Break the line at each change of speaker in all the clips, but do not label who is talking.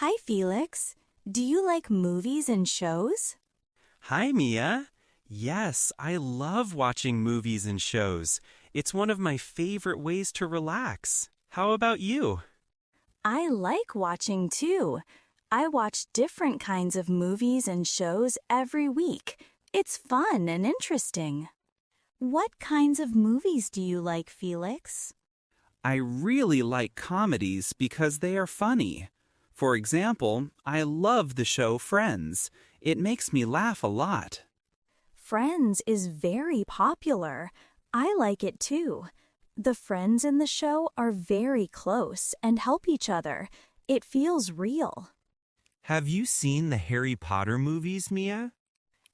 Hi, Felix. Do you like movies and shows?
Hi, Mia. Yes, I love watching movies and shows. It's one of my favorite ways to relax. How about you?
I like watching too. I watch different kinds of movies and shows every week. It's fun and interesting. What kinds of movies do you like, Felix?
I really like comedies because they are funny. For example, I love the show Friends. It makes me laugh a lot.
Friends is very popular. I like it too. The friends in the show are very close and help each other. It feels real.
Have you seen the Harry Potter movies, Mia?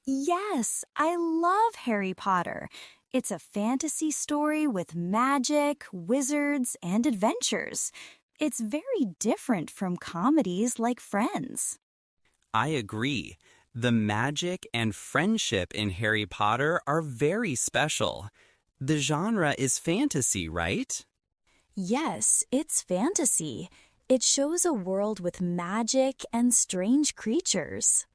Yes, I love Harry Potter. It's a fantasy story with magic, wizards, and adventures. It's very different from comedies like Friends.
I agree. The magic and friendship in Harry Potter are very special. The genre is fantasy, right?
Yes, it's fantasy. It shows a world with magic and strange creatures.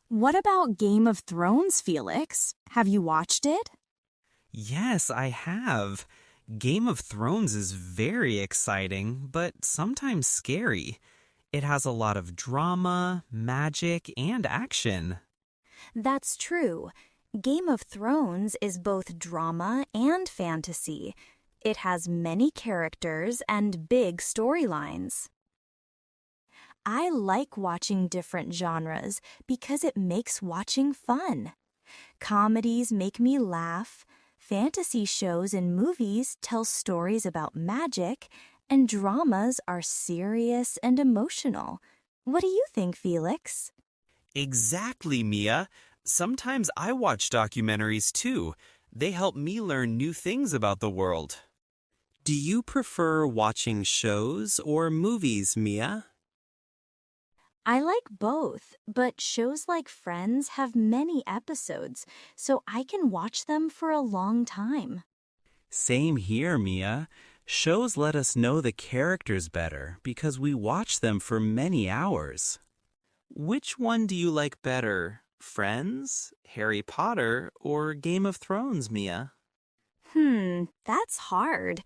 What about Game of Thrones, Felix? Have you watched it?
Yes, I have. Game of Thrones is very exciting, but sometimes scary. It has a lot of drama, magic, and action.
That's true. Game of Thrones is both drama and fantasy. It has many characters and big storylines. I like watching different genres because it makes watching fun. Comedies make me laugh, fantasy shows and movies tell stories about magic, and dramas are serious and emotional. What do you think, Felix?
Exactly, Mia. Sometimes I watch documentaries too. They help me learn new things about the world. Do you prefer watching shows or movies, Mia?
I like both, but shows like Friends have many episodes, so I can watch them for a long time.
Same here, Mia. Shows let us know the characters better because we watch them for many hours. Which one do you like better, Friends, Harry Potter, or Game of Thrones, Mia?
That's hard.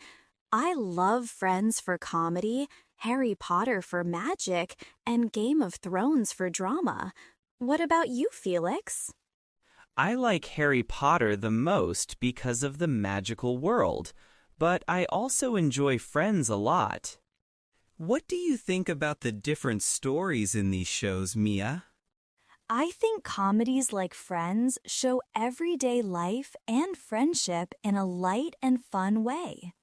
I love Friends for comedy, Harry Potter for magic, and Game of Thrones for drama. What about you, Felix?
I like Harry Potter the most because of the magical world, but I also enjoy Friends a lot. What do you think about the different stories in these shows, Mia?
I think comedies like Friends show everyday life and friendship in a light and fun way.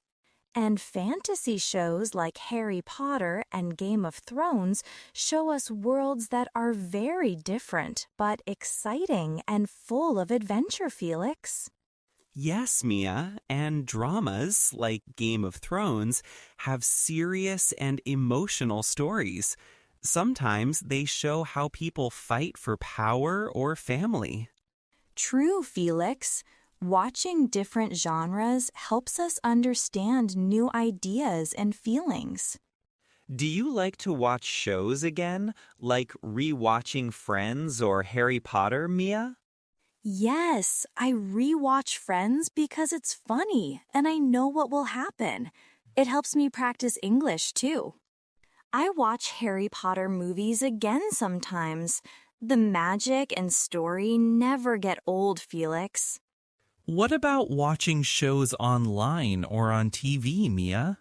And fantasy shows like Harry Potter and Game of Thrones show us worlds that are very different but exciting and full of adventure, Felix.
Yes, Mia, and dramas like Game of Thrones have serious and emotional stories. Sometimes they show how people fight for power or family.
True, Felix. Watching different genres helps us understand new ideas and feelings.
Do you like to watch shows again, like re-watching Friends or Harry Potter, Mia?
Yes, I rewatch Friends because it's funny and I know what will happen. It helps me practice English too. I watch Harry Potter movies again sometimes. The magic and story never get old, Felix.
What about watching shows online or on TV, Mia?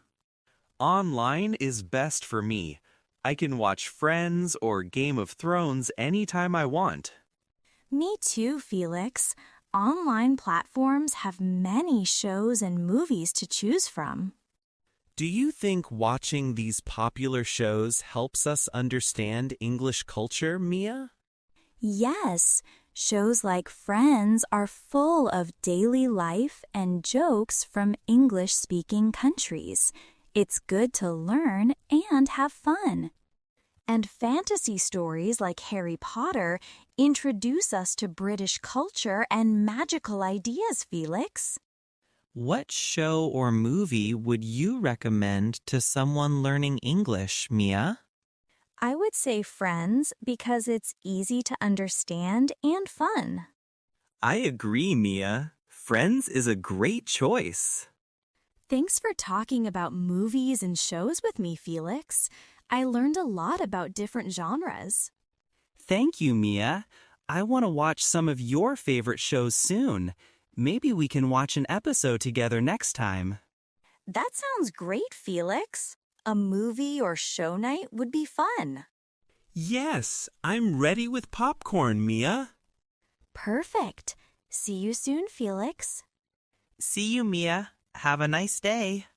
Online is best for me. I can watch Friends or Game of Thrones anytime I want.
Me too, Felix. Online platforms have many shows and movies to choose from.
Do you think watching these popular shows helps us understand English culture, Mia?
Yes, shows like Friends are full of daily life and jokes from English-speaking countries. It's good to learn and have fun. And fantasy stories like Harry Potter introduce us to British culture and magical ideas, Felix.
What show or movie would you recommend to someone learning English, Mia?
I would say Friends because it's easy to understand and fun.
I agree, Mia. Friends is a great choice.
Thanks for talking about movies and shows with me, Felix. I learned a lot about different genres.
Thank you, Mia. I want to watch some of your favorite shows soon. Maybe we can watch an episode together next time.
That sounds great, Felix. A movie or show night would be fun.
Yes, I'm ready with popcorn, Mia.
Perfect. See you soon, Felix.
See you, Mia. Have a nice day.